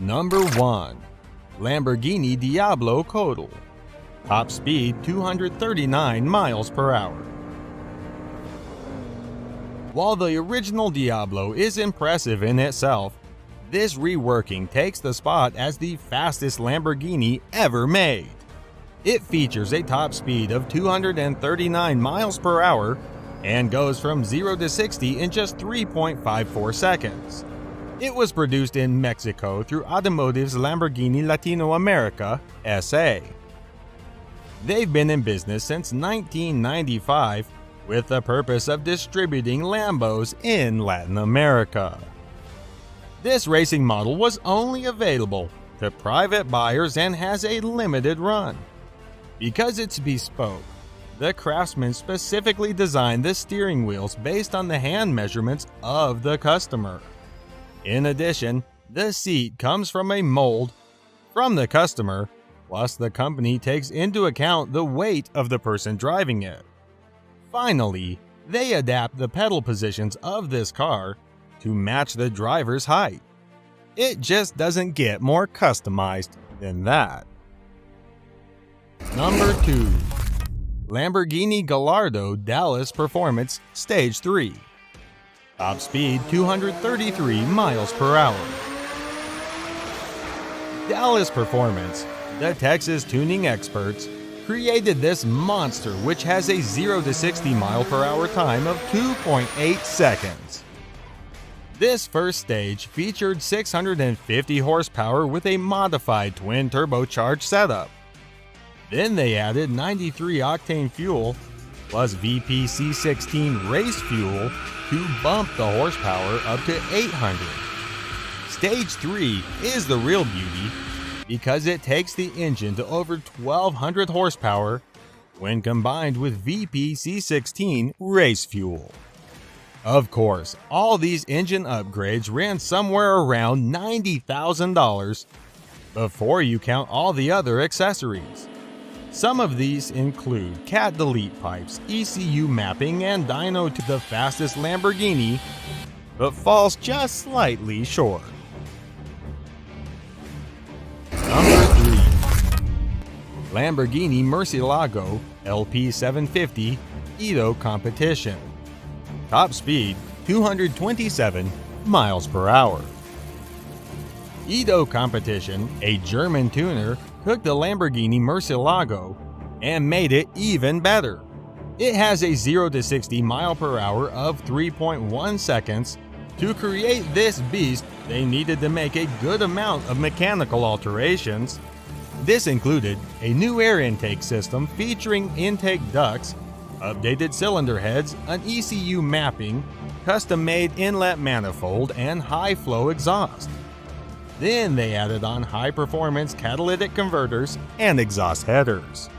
Number 1. Lamborghini Diablo Codal. Top speed 239 miles per hour. While the original Diablo is impressive in itself, this reworking takes the spot as the fastest Lamborghini ever made. It features a top speed of 239 miles per hour and goes from 0 to 60 in just 3.54 seconds. It was produced in Mexico through Automotive's Lamborghini Latino America, S.A. They've been in business since 1995 with the purpose of distributing Lambos in Latin America. This racing model was only available to private buyers and has a limited run. Because it's bespoke, the craftsman specifically designed the steering wheels based on the hand measurements of the customer. In addition, the seat comes from a mold from the customer, plus the company takes into account the weight of the person driving it. Finally, they adapt the pedal positions of this car to match the driver's height. It just doesn't get more customized than that. Number 2. Lamborghini Gallardo Dallas Performance Stage 3. Top speed 233 miles per hour. Dallas Performance, the Texas tuning experts, created this monster which has a 0 to 60 mile per hour time of 2.8 seconds. This first stage featured 650 horsepower with a modified twin turbocharged setup. Then they added 93 octane fuel plus VPC16 race fuel to bump the horsepower up to 800. Stage 3 is the real beauty because it takes the engine to over 1200 horsepower when combined with VPC16 race fuel. Of course, all these engine upgrades ran somewhere around $90,000 before you count all the other accessories. Some of these include cat delete pipes, ECU mapping, and dyno to the fastest Lamborghini, but falls just slightly short. Number 3. Lamborghini Murcielago LP750 Edo Competition. Top speed 227 miles per hour. Edo Competition, a German tuner, took the Lamborghini Murcielago and made it even better. It has a 0 to 60 mile per hour of 3.1 seconds. To create this beast, they needed to make a good amount of mechanical alterations. This included a new air intake system featuring intake ducts, updated cylinder heads, an ECU mapping, custom-made inlet manifold, and high-flow exhaust. Then they added on high-performance catalytic converters and exhaust headers.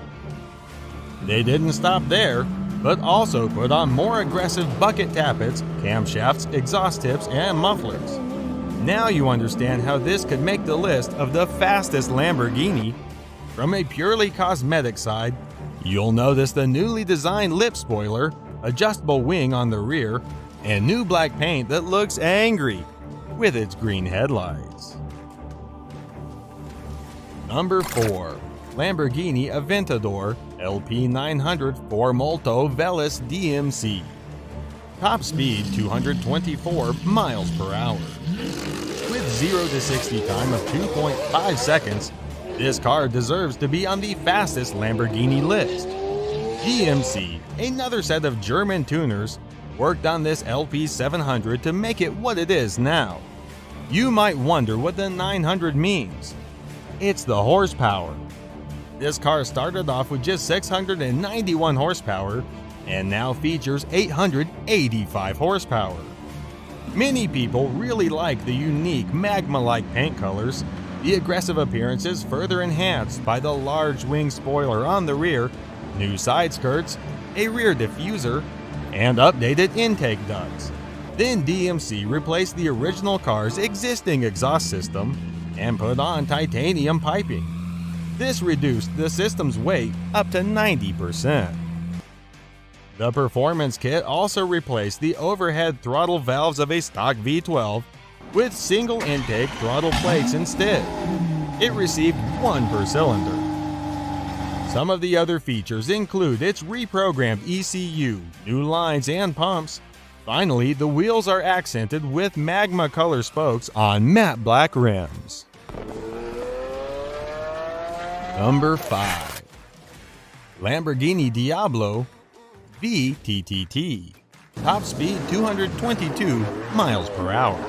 They didn't stop there, but also put on more aggressive bucket tappets, camshafts, exhaust tips, and mufflers. Now you understand how this could make the list of the fastest Lamborghini. From a purely cosmetic side, you'll notice the newly designed lip spoiler, adjustable wing on the rear, and new black paint that looks angry with its green headlights. Number 4. Lamborghini Aventador LP900 4Molto Veloce DMC. Top speed 224 miles per hour. With 0 to 60 time of 2.5 seconds, this car deserves to be on the fastest Lamborghini list. DMC, another set of German tuners, worked on this LP700 to make it what it is now. You might wonder what the 900 means. It's the horsepower. This car started off with just 691 horsepower and now features 885 horsepower. Many people really like the unique magma-like paint colors. The aggressive appearance is further enhanced by the large wing spoiler on the rear, new side skirts, a rear diffuser, and updated intake ducts. Then DMC replaced the original car's existing exhaust system and put on titanium piping. This reduced the system's weight up to 90%. The performance kit also replaced the overhead throttle valves of a stock V12 with single intake throttle plates instead. It received 1 per cylinder. Some of the other features include its reprogrammed ECU, new lines and pumps. Finally, the wheels are accented with magma color spokes on matte black rims. Number 5. Lamborghini Diablo VTTT. Top speed 222 miles per hour.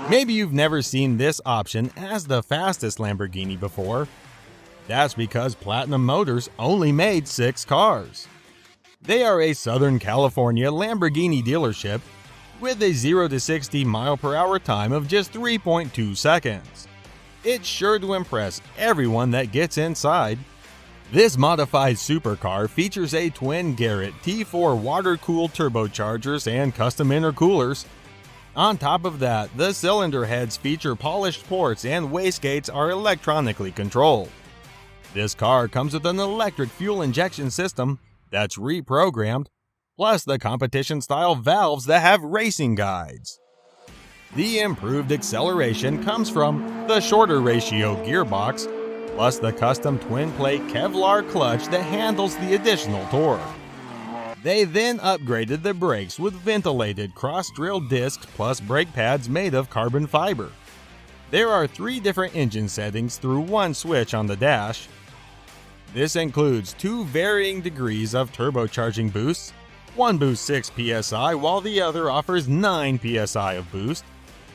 Maybe you've never seen this option as the fastest Lamborghini before. That's because Platinum Motors only made 6 cars. They are a Southern California Lamborghini dealership with a 0 to 60 mile per hour time of just 3.2 seconds. It's sure to impress everyone that gets inside. This modified supercar features a twin Garrett T4 water-cooled turbochargers and custom intercoolers. On top of that, the cylinder heads feature polished ports and wastegates are electronically controlled. This car comes with an electric fuel injection system that's reprogrammed, plus the competition-style valves that have racing guides. The improved acceleration comes from the shorter ratio gearbox, plus the custom twin-plate Kevlar clutch that handles the additional torque. They then upgraded the brakes with ventilated cross-drilled discs plus brake pads made of carbon fiber. There are 3 different engine settings through 1 switch on the dash. This includes 2 varying degrees of turbocharging boosts. One boosts 6 psi while the other offers 9 psi of boost.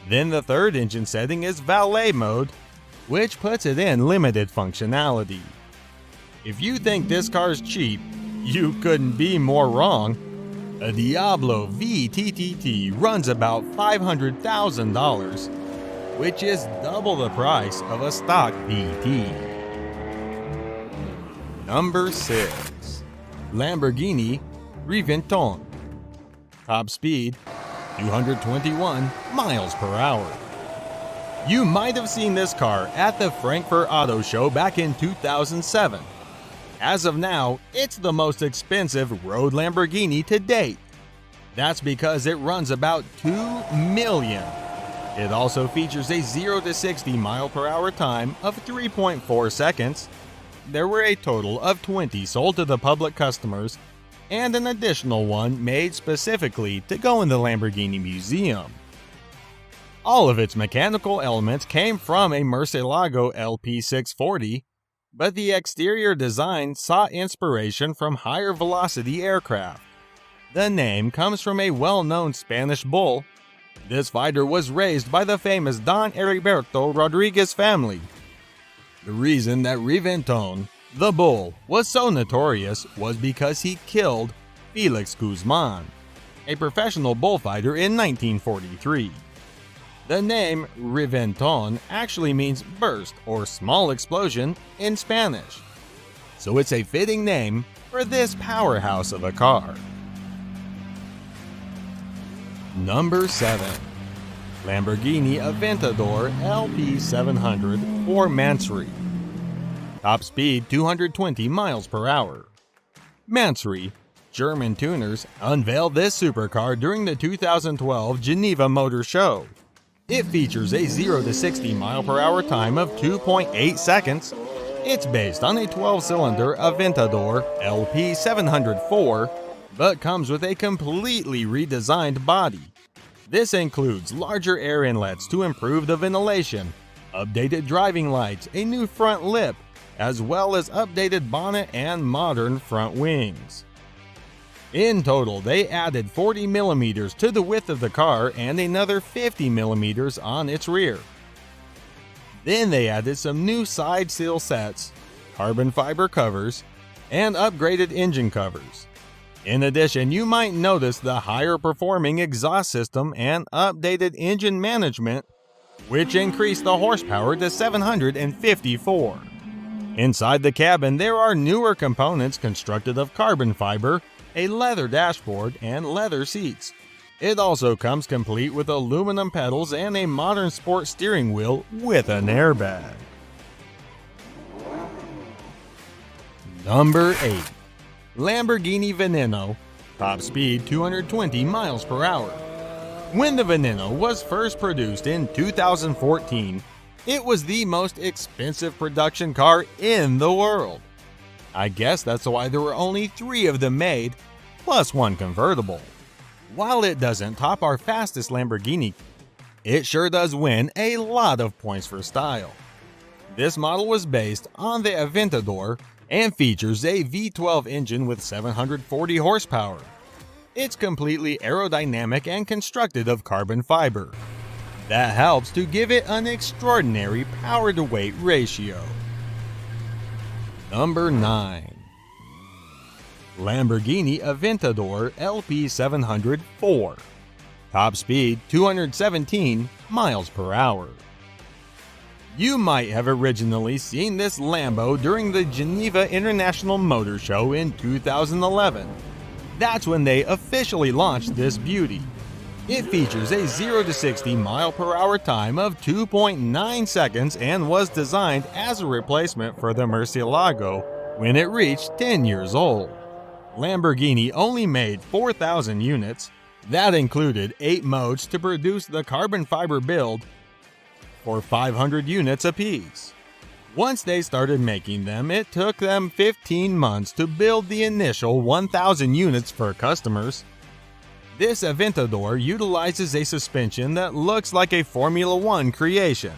Then the third engine setting is valet mode, which puts it in limited functionality. If you think this car's cheap, you couldn't be more wrong. A Diablo VTTT runs about $500,000, which is double the price of a stock VT. Number 6. Lamborghini Reventone. Top speed 221 miles per hour. You might have seen this car at the Frankfurt Auto Show back in 2007. As of now, it's the most expensive road Lamborghini to date. That's because it runs about $2 million. It also features a 0 to 60 mile per hour time of 3.4 seconds. There were a total of 20 sold to the public customers, and an additional one made specifically to go in the Lamborghini Museum. All of its mechanical elements came from a Murcielago LP640, but the exterior design sought inspiration from higher velocity aircraft. The name comes from a well-known Spanish bull. This fighter was raised by the famous Don Heriberto Rodriguez family. The reason that Reventone, the bull, was so notorious was because he killed Felix Guzman, a professional bullfighter in 1943. The name Reventón actually means burst or small explosion in Spanish, so it's a fitting name for this powerhouse of a car. Number 7. Lamborghini Aventador LP700 or Mansory. Top speed 220 miles per hour. Mansory, German tuners, unveiled this supercar during the 2012 Geneva Motor Show. It features a 0 to 60 mile per hour time of 2.8 seconds. It's based on a 12-cylinder Aventador LP704, but comes with a completely redesigned body. This includes larger air inlets to improve the ventilation, updated driving lights, a new front lip, as well as updated bonnet and modern front wings. In total, they added 40 millimeters to the width of the car and another 50 millimeters on its rear. Then they added some new side sill sets, carbon fiber covers, and upgraded engine covers. In addition, you might notice the higher performing exhaust system and updated engine management, which increased the horsepower to 754. Inside the cabin, there are newer components constructed of carbon fiber, a leather dashboard, and leather seats. It also comes complete with aluminum pedals and a modern sport steering wheel with an airbag. Number 8. Lamborghini Veneno. Top speed 220 miles per hour. When the Veneno was first produced in 2014, it was the most expensive production car in the world. I guess that's why there were only 3 of them made, plus 1 convertible. While it doesn't top our fastest Lamborghini, it sure does win a lot of points for style. This model was based on the Aventador and features a V12 engine with 740 horsepower. It's completely aerodynamic and constructed of carbon fiber. That helps to give it an extraordinary power-to-weight ratio. Number 9. Lamborghini Aventador LP700-4. Top speed 217 miles per hour. You might have originally seen this Lambo during the Geneva International Motor Show in 2011. That's when they officially launched this beauty. It features a 0 to 60 mile per hour time of 2.9 seconds and was designed as a replacement for the Murcielago when it reached 10 years old. Lamborghini only made 4,000 units. That included 8 modes to produce the carbon fiber build for 500 units apiece. Once they started making them, it took them 15 months to build the initial 1,000 units for customers. This Aventador utilizes a suspension that looks like a Formula 1 creation.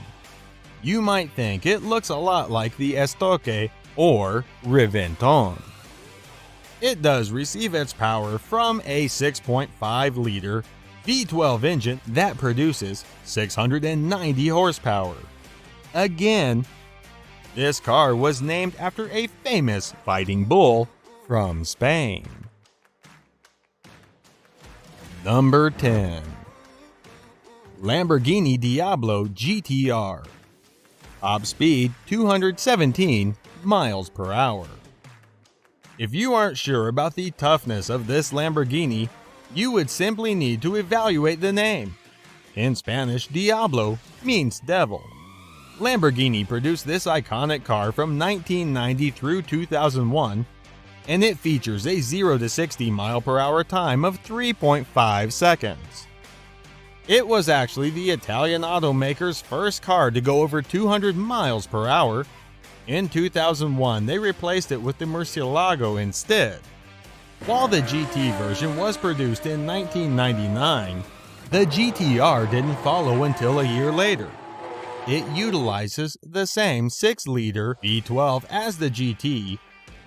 You might think it looks a lot like the Estoque or Riventon. It does receive its power from a 6.5-liter V12 engine that produces 690 horsepower. Again, this car was named after a famous fighting bull from Spain. Number 10. Lamborghini Diablo GTR. Top speed 217 miles per hour. If you aren't sure about the toughness of this Lamborghini, you would simply need to evaluate the name. In Spanish, Diablo means devil. Lamborghini produced this iconic car from 1990 through 2001, and it features a 0 to 60 mile per hour time of 3.5 seconds. It was actually the Italian automaker's first car to go over 200 miles per hour. In 2001, they replaced it with the Murcielago instead. While the GT version was produced in 1999, the GTR didn't follow until a year later. It utilizes the same 6-liter V12 as the GT,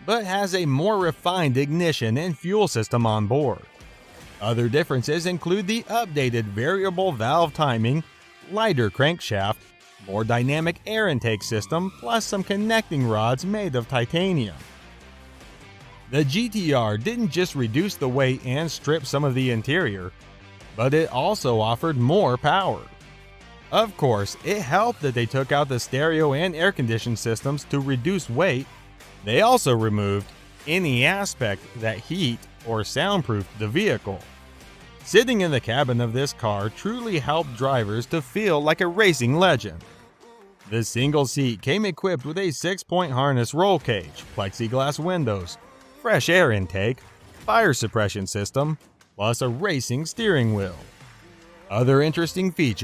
but has a more refined ignition and fuel system on board. Other differences include the updated variable valve timing, lighter crankshaft, more dynamic air intake system, plus some connecting rods made of titanium. The GTR didn't just reduce the weight and strip some of the interior, but it also offered more power. Of course, it helped that they took out the stereo and air conditioning systems to reduce weight. They also removed any aspect that heat or soundproofed the vehicle. Sitting in the cabin of this car truly helped drivers to feel like a racing legend. The single seat came equipped with a 6-point harness roll cage, plexiglass windows, fresh air intake, fire suppression system, plus a racing steering wheel. Other interesting features